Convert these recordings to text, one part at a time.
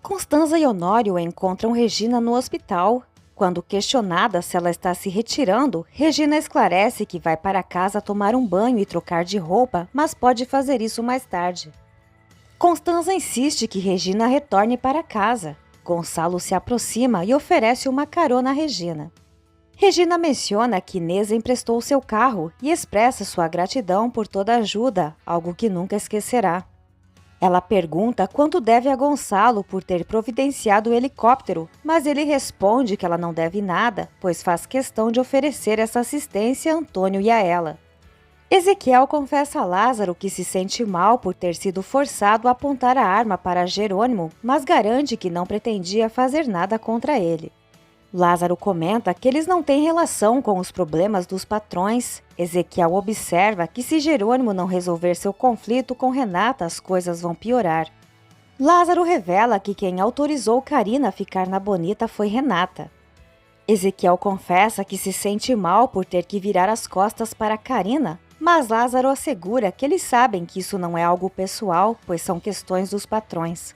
Constanza e Honório encontram Regina no hospital. Quando questionada se ela está se retirando, Regina esclarece que vai para casa tomar um banho e trocar de roupa, mas pode fazer isso mais tarde. Constanza insiste que Regina retorne para casa. Gonçalo se aproxima e oferece uma carona a Regina. Regina menciona que Inês emprestou seu carro e expressa sua gratidão por toda a ajuda, algo que nunca esquecerá. Ela pergunta quanto deve a Gonçalo por ter providenciado o helicóptero, mas ele responde que ela não deve nada, pois faz questão de oferecer essa assistência a Antônio e a ela. Ezequiel confessa a Lázaro que se sente mal por ter sido forçado a apontar a arma para Jerônimo, mas garante que não pretendia fazer nada contra ele. Lázaro comenta que eles não têm relação com os problemas dos patrões. Ezequiel observa que se Jerônimo não resolver seu conflito com Renata, as coisas vão piorar. Lázaro revela que quem autorizou Karina a ficar na Bonita foi Renata. Ezequiel confessa que se sente mal por ter que virar as costas para Karina, mas Lázaro assegura que eles sabem que isso não é algo pessoal, pois são questões dos patrões.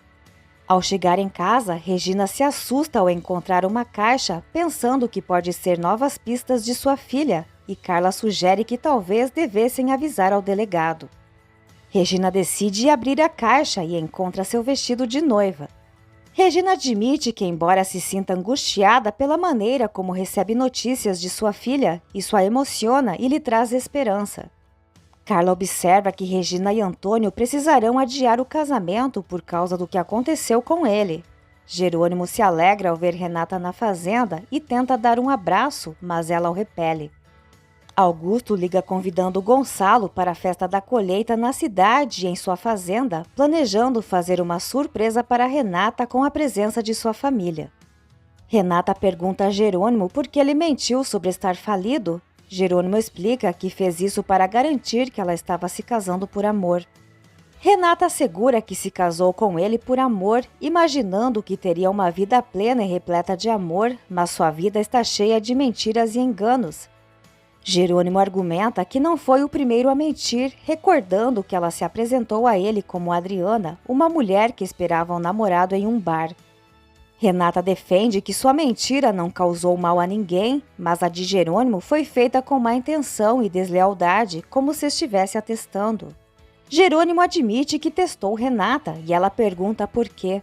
Ao chegar em casa, Regina se assusta ao encontrar uma caixa, pensando que pode ser novas pistas de sua filha, e Carla sugere que talvez devessem avisar ao delegado. Regina decide abrir a caixa e encontra seu vestido de noiva. Regina admite que, embora se sinta angustiada pela maneira como recebe notícias de sua filha, isso a emociona e lhe traz esperança. Carla observa que Regina e Antônio precisarão adiar o casamento por causa do que aconteceu com ele. Jerônimo se alegra ao ver Renata na fazenda e tenta dar um abraço, mas ela o repele. Augusto liga convidando Gonçalo para a festa da colheita na cidade e em sua fazenda, planejando fazer uma surpresa para Renata com a presença de sua família. Renata pergunta a Jerônimo por que ele mentiu sobre estar falido. Jerônimo explica que fez isso para garantir que ela estava se casando por amor. Renata assegura que se casou com ele por amor, imaginando que teria uma vida plena e repleta de amor, mas sua vida está cheia de mentiras e enganos. Jerônimo argumenta que não foi o primeiro a mentir, recordando que ela se apresentou a ele como Adriana, uma mulher que esperava um namorado em um bar. Renata defende que sua mentira não causou mal a ninguém, mas a de Jerônimo foi feita com má intenção e deslealdade, como se estivesse atestando. Jerônimo admite que testou Renata e ela pergunta por quê.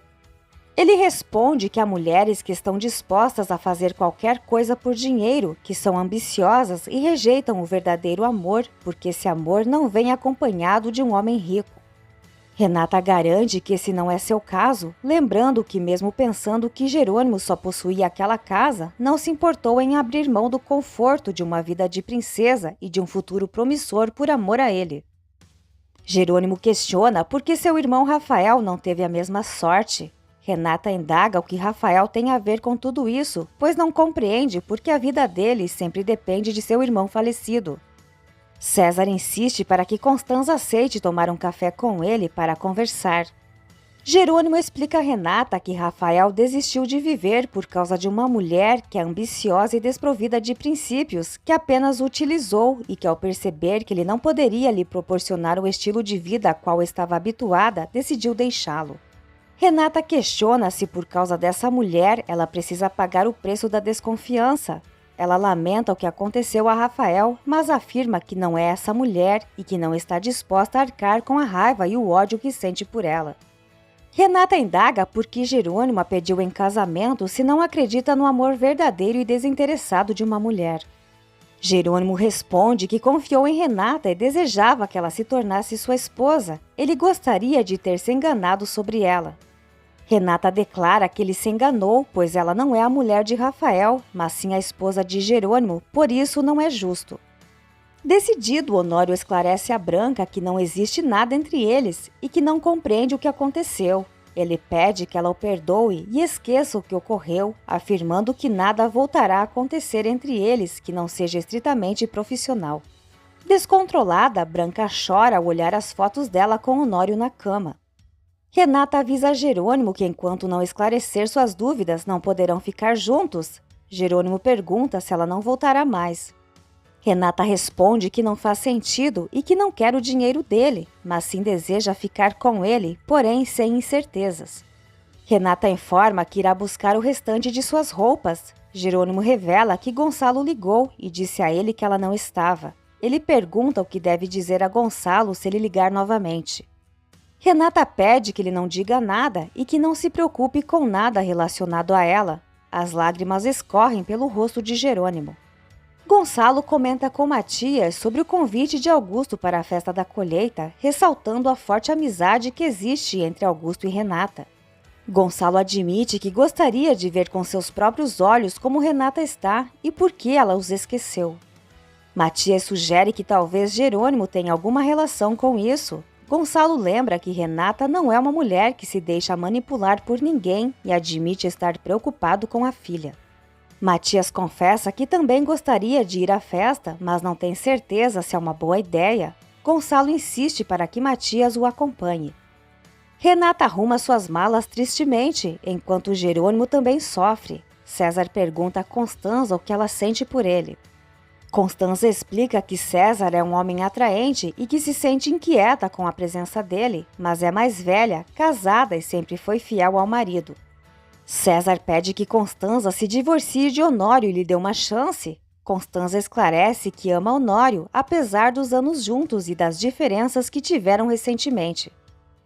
Ele responde que há mulheres que estão dispostas a fazer qualquer coisa por dinheiro, que são ambiciosas e rejeitam o verdadeiro amor, porque esse amor não vem acompanhado de um homem rico. Renata garante que esse não é seu caso, lembrando que mesmo pensando que Jerônimo só possuía aquela casa, não se importou em abrir mão do conforto de uma vida de princesa e de um futuro promissor por amor a ele. Jerônimo questiona por que seu irmão Rafael não teve a mesma sorte. Renata indaga o que Rafael tem a ver com tudo isso, pois não compreende por que a vida dele sempre depende de seu irmão falecido. César insiste para que Constanza aceite tomar um café com ele para conversar. Jerônimo explica a Renata que Rafael desistiu de viver por causa de uma mulher que é ambiciosa e desprovida de princípios, que apenas o utilizou e que, ao perceber que ele não poderia lhe proporcionar o estilo de vida a qual estava habituada, decidiu deixá-lo. Renata questiona se por causa dessa mulher ela precisa pagar o preço da desconfiança. Ela lamenta o que aconteceu a Rafael, mas afirma que não é essa mulher e que não está disposta a arcar com a raiva e o ódio que sente por ela. Renata indaga por que Jerônimo a pediu em casamento se não acredita no amor verdadeiro e desinteressado de uma mulher. Jerônimo responde que confiou em Renata e desejava que ela se tornasse sua esposa. Ele gostaria de ter se enganado sobre ela. Renata declara que ele se enganou, pois ela não é a mulher de Rafael, mas sim a esposa de Jerônimo, por isso não é justo. Decidido, Honório esclarece a Branca que não existe nada entre eles e que não compreende o que aconteceu. Ele pede que ela o perdoe e esqueça o que ocorreu, afirmando que nada voltará a acontecer entre eles que não seja estritamente profissional. Descontrolada, Branca chora ao olhar as fotos dela com Honório na cama. Renata avisa Jerônimo que enquanto não esclarecer suas dúvidas, não poderão ficar juntos. Jerônimo pergunta se ela não voltará mais. Renata responde que não faz sentido e que não quer o dinheiro dele, mas sim deseja ficar com ele, porém sem incertezas. Renata informa que irá buscar o restante de suas roupas. Jerônimo revela que Gonçalo ligou e disse a ele que ela não estava. Ele pergunta o que deve dizer a Gonçalo se ele ligar novamente. Renata pede que ele não diga nada e que não se preocupe com nada relacionado a ela. As lágrimas escorrem pelo rosto de Jerônimo. Gonçalo comenta com Matias sobre o convite de Augusto para a festa da colheita, ressaltando a forte amizade que existe entre Augusto e Renata. Gonçalo admite que gostaria de ver com seus próprios olhos como Renata está e por que ela os esqueceu. Matias sugere que talvez Jerônimo tenha alguma relação com isso. Gonçalo lembra que Renata não é uma mulher que se deixa manipular por ninguém e admite estar preocupado com a filha. Matias confessa que também gostaria de ir à festa, mas não tem certeza se é uma boa ideia. Gonçalo insiste para que Matias o acompanhe. Renata arruma suas malas tristemente, enquanto Jerônimo também sofre. César pergunta a Constanza o que ela sente por ele. Constanza explica que César é um homem atraente e que se sente inquieta com a presença dele, mas é mais velha, casada e sempre foi fiel ao marido. César pede que Constanza se divorcie de Honório e lhe dê uma chance. Constanza esclarece que ama Honório, apesar dos anos juntos e das diferenças que tiveram recentemente.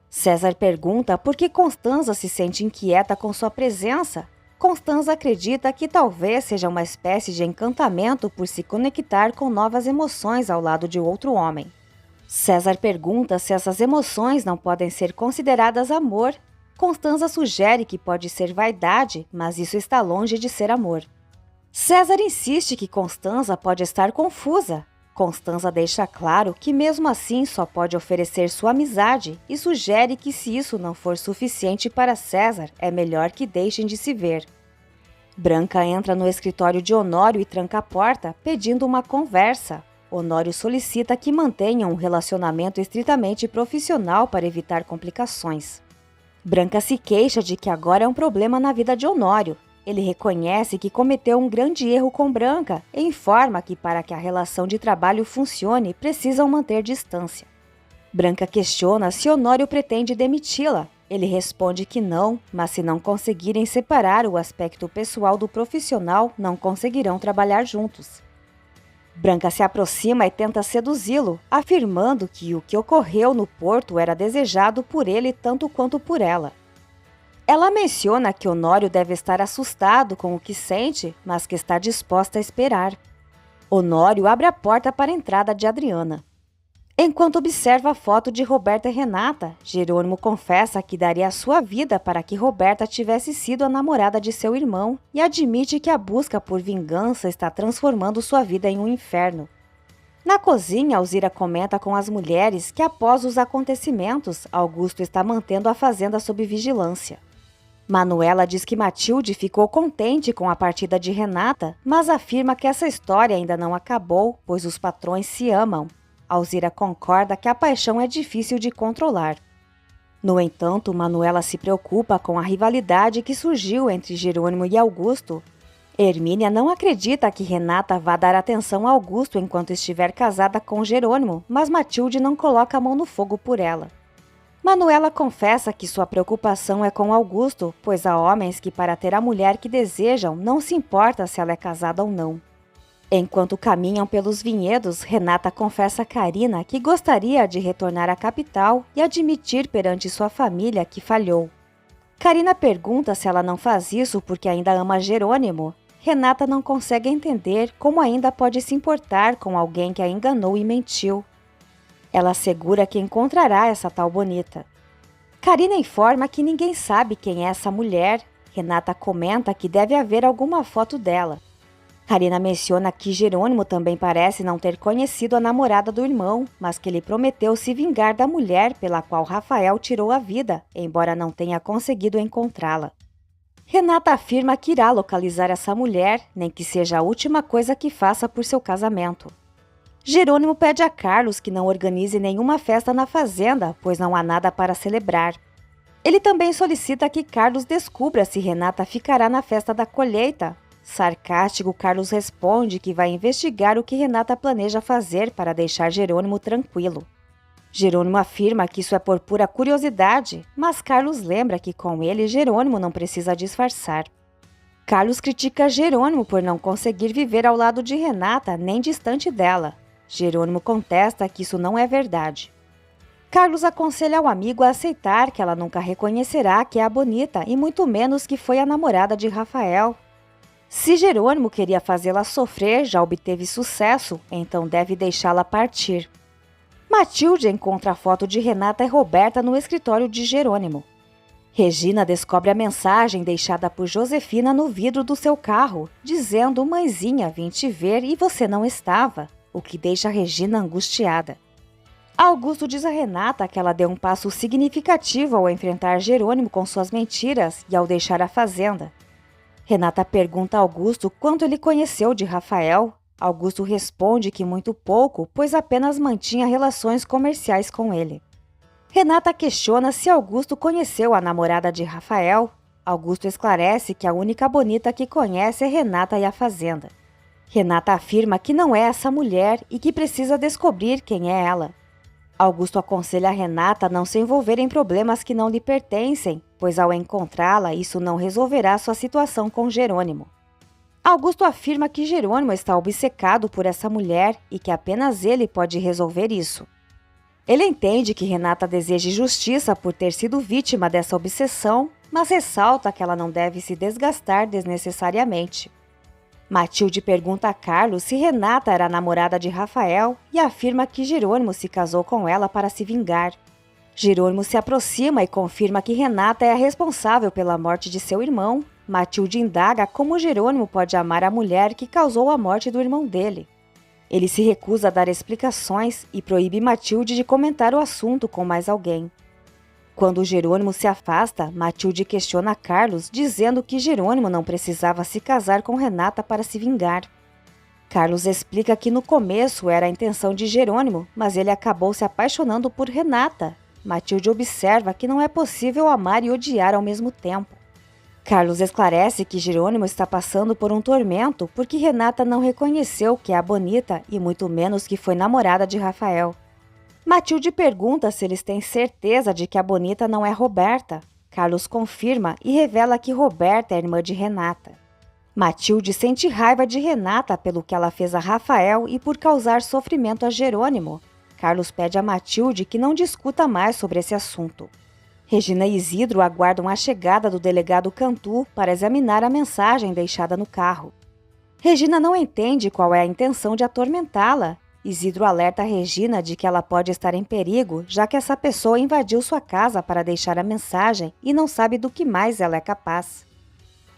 César pergunta por que Constanza se sente inquieta com sua presença. Constanza acredita que talvez seja uma espécie de encantamento por se conectar com novas emoções ao lado de outro homem. César pergunta se essas emoções não podem ser consideradas amor. Constanza sugere que pode ser vaidade, mas isso está longe de ser amor. César insiste que Constanza pode estar confusa. Constanza deixa claro que mesmo assim só pode oferecer sua amizade e sugere que se isso não for suficiente para César, é melhor que deixem de se ver. Branca entra no escritório de Honório e tranca a porta, pedindo uma conversa. Honório solicita que mantenham um relacionamento estritamente profissional para evitar complicações. Branca se queixa de que agora é um problema na vida de Honório. Ele reconhece que cometeu um grande erro com Branca e informa que para que a relação de trabalho funcione, precisam manter distância. Branca questiona se Honório pretende demiti-la. Ele responde que não, mas se não conseguirem separar o aspecto pessoal do profissional, não conseguirão trabalhar juntos. Branca se aproxima e tenta seduzi-lo, afirmando que o que ocorreu no porto era desejado por ele tanto quanto por ela. Ela menciona que Honório deve estar assustado com o que sente, mas que está disposta a esperar. Honório abre a porta para a entrada de Adriana. Enquanto observa a foto de Roberta e Renata, Jerônimo confessa que daria a sua vida para que Roberta tivesse sido a namorada de seu irmão e admite que a busca por vingança está transformando sua vida em um inferno. Na cozinha, Alzira comenta com as mulheres que após os acontecimentos, Augusto está mantendo a fazenda sob vigilância. Manuela diz que Matilde ficou contente com a partida de Renata, mas afirma que essa história ainda não acabou, pois os patrões se amam. Alzira concorda que a paixão é difícil de controlar. No entanto, Manuela se preocupa com a rivalidade que surgiu entre Jerônimo e Augusto. Hermínia não acredita que Renata vá dar atenção a Augusto enquanto estiver casada com Jerônimo, mas Matilde não coloca a mão no fogo por ela. Manuela confessa que sua preocupação é com Augusto, pois há homens que, para ter a mulher que desejam, não se importa se ela é casada ou não. Enquanto caminham pelos vinhedos, Renata confessa a Carina que gostaria de retornar à capital e admitir perante sua família que falhou. Carina pergunta se ela não faz isso porque ainda ama Jerônimo. Renata não consegue entender como ainda pode se importar com alguém que a enganou e mentiu. Ela assegura que encontrará essa tal bonita. Carina informa que ninguém sabe quem é essa mulher. Renata comenta que deve haver alguma foto dela. Carina menciona que Jerônimo também parece não ter conhecido a namorada do irmão, mas que ele prometeu se vingar da mulher pela qual Rafael tirou a vida, embora não tenha conseguido encontrá-la. Renata afirma que irá localizar essa mulher, nem que seja a última coisa que faça por seu casamento. Jerônimo pede a Carlos que não organize nenhuma festa na fazenda, pois não há nada para celebrar. Ele também solicita que Carlos descubra se Renata ficará na festa da colheita. Sarcástico, Carlos responde que vai investigar o que Renata planeja fazer para deixar Jerônimo tranquilo. Jerônimo afirma que isso é por pura curiosidade, mas Carlos lembra que com ele Jerônimo não precisa disfarçar. Carlos critica Jerônimo por não conseguir viver ao lado de Renata nem distante dela. Jerônimo contesta que isso não é verdade. Carlos aconselha ao amigo a aceitar que ela nunca reconhecerá que é a Bonita e muito menos que foi a namorada de Rafael. Se Jerônimo queria fazê-la sofrer, já obteve sucesso, então deve deixá-la partir. Matilde encontra a foto de Renata e Roberta no escritório de Jerônimo. Regina descobre a mensagem deixada por Josefina no vidro do seu carro, dizendo: "Mãezinha, vim te ver e você não estava", o que deixa Regina angustiada. Augusto diz a Renata que ela deu um passo significativo ao enfrentar Jerônimo com suas mentiras e ao deixar a fazenda. Renata pergunta a Augusto quanto ele conheceu de Rafael. Augusto responde que muito pouco, pois apenas mantinha relações comerciais com ele. Renata questiona se Augusto conheceu a namorada de Rafael. Augusto esclarece que a única Bonita que conhece é Renata e a fazenda. Renata afirma que não é essa mulher e que precisa descobrir quem é ela. Augusto aconselha a Renata a não se envolver em problemas que não lhe pertencem, pois ao encontrá-la, isso não resolverá sua situação com Jerônimo. Augusto afirma que Jerônimo está obcecado por essa mulher e que apenas ele pode resolver isso. Ele entende que Renata deseja justiça por ter sido vítima dessa obsessão, mas ressalta que ela não deve se desgastar desnecessariamente. Matilde pergunta a Carlos se Renata era a namorada de Rafael e afirma que Jerônimo se casou com ela para se vingar. Jerônimo se aproxima e confirma que Renata é a responsável pela morte de seu irmão. Matilde indaga como Jerônimo pode amar a mulher que causou a morte do irmão dele. Ele se recusa a dar explicações e proíbe Matilde de comentar o assunto com mais alguém. Quando Jerônimo se afasta, Matilde questiona Carlos, dizendo que Jerônimo não precisava se casar com Renata para se vingar. Carlos explica que no começo era a intenção de Jerônimo, mas ele acabou se apaixonando por Renata. Matilde observa que não é possível amar e odiar ao mesmo tempo. Carlos esclarece que Jerônimo está passando por um tormento porque Renata não reconheceu que é a Bonita e muito menos que foi namorada de Rafael. Matilde pergunta se eles têm certeza de que a Bonita não é Roberta. Carlos confirma e revela que Roberta é irmã de Renata. Matilde sente raiva de Renata pelo que ela fez a Rafael e por causar sofrimento a Jerônimo. Carlos pede a Matilde que não discuta mais sobre esse assunto. Regina e Isidro aguardam a chegada do delegado Cantu para examinar a mensagem deixada no carro. Regina não entende qual é a intenção de atormentá-la. Isidro alerta Regina de que ela pode estar em perigo, já que essa pessoa invadiu sua casa para deixar a mensagem e não sabe do que mais ela é capaz.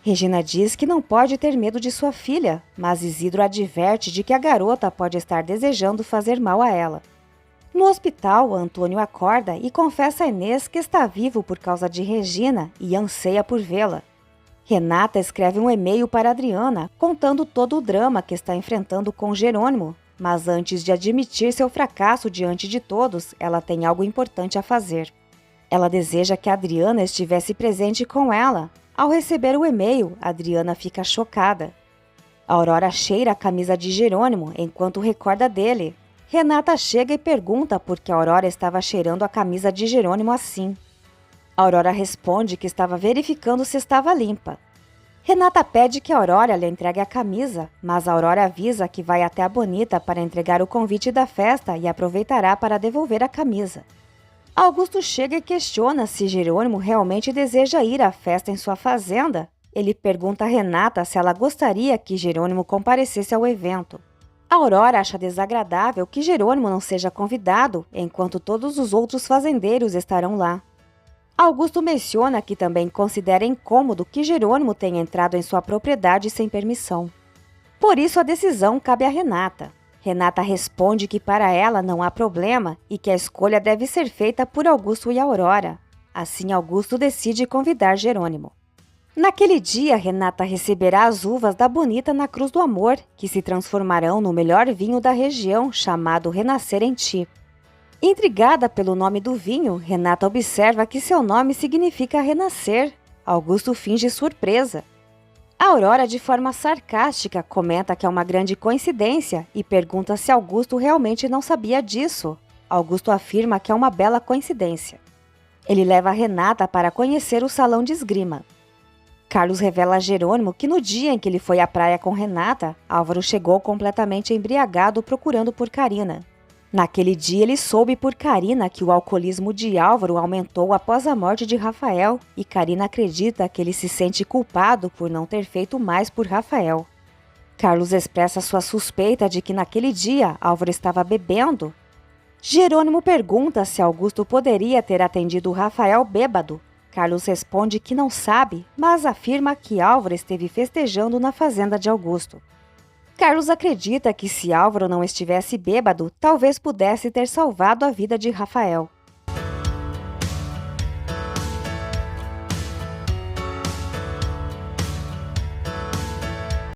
Regina diz que não pode ter medo de sua filha, mas Isidro adverte de que a garota pode estar desejando fazer mal a ela. No hospital, Antônio acorda e confessa a Inês que está vivo por causa de Regina e anseia por vê-la. Renata escreve um e-mail para Adriana, contando todo o drama que está enfrentando com Jerônimo, mas antes de admitir seu fracasso diante de todos, ela tem algo importante a fazer. Ela deseja que Adriana estivesse presente com ela. Ao receber o e-mail, Adriana fica chocada. Aurora cheira a camisa de Jerônimo enquanto recorda dele. Renata chega e pergunta por que Aurora estava cheirando a camisa de Jerônimo assim. Aurora responde que estava verificando se estava limpa. Renata pede que Aurora lhe entregue a camisa, mas Aurora avisa que vai até a Bonita para entregar o convite da festa e aproveitará para devolver a camisa. Augusto chega e questiona se Jerônimo realmente deseja ir à festa em sua fazenda. Ele pergunta a Renata se ela gostaria que Jerônimo comparecesse ao evento. Aurora acha desagradável que Jerônimo não seja convidado, enquanto todos os outros fazendeiros estarão lá. Augusto menciona que também considera incômodo que Jerônimo tenha entrado em sua propriedade sem permissão. Por isso a decisão cabe a Renata. Renata responde que para ela não há problema e que a escolha deve ser feita por Augusto e Aurora. Assim, Augusto decide convidar Jerônimo. Naquele dia, Renata receberá as uvas da Bonita na Cruz do Amor, que se transformarão no melhor vinho da região, chamado Renascer em Ti. Intrigada pelo nome do vinho, Renata observa que seu nome significa renascer. Augusto finge surpresa. Aurora, de forma sarcástica, comenta que é uma grande coincidência e pergunta se Augusto realmente não sabia disso. Augusto afirma que é uma bela coincidência. Ele leva Renata para conhecer o salão de esgrima. Carlos revela a Jerônimo que no dia em que ele foi à praia com Renata, Álvaro chegou completamente embriagado procurando por Carina. Naquele dia ele soube por Carina que o alcoolismo de Álvaro aumentou após a morte de Rafael e Carina acredita que ele se sente culpado por não ter feito mais por Rafael. Carlos expressa sua suspeita de que naquele dia Álvaro estava bebendo. Jerônimo pergunta se Augusto poderia ter atendido Rafael bêbado. Carlos responde que não sabe, mas afirma que Álvaro esteve festejando na fazenda de Augusto. Carlos acredita que se Álvaro não estivesse bêbado, talvez pudesse ter salvado a vida de Rafael.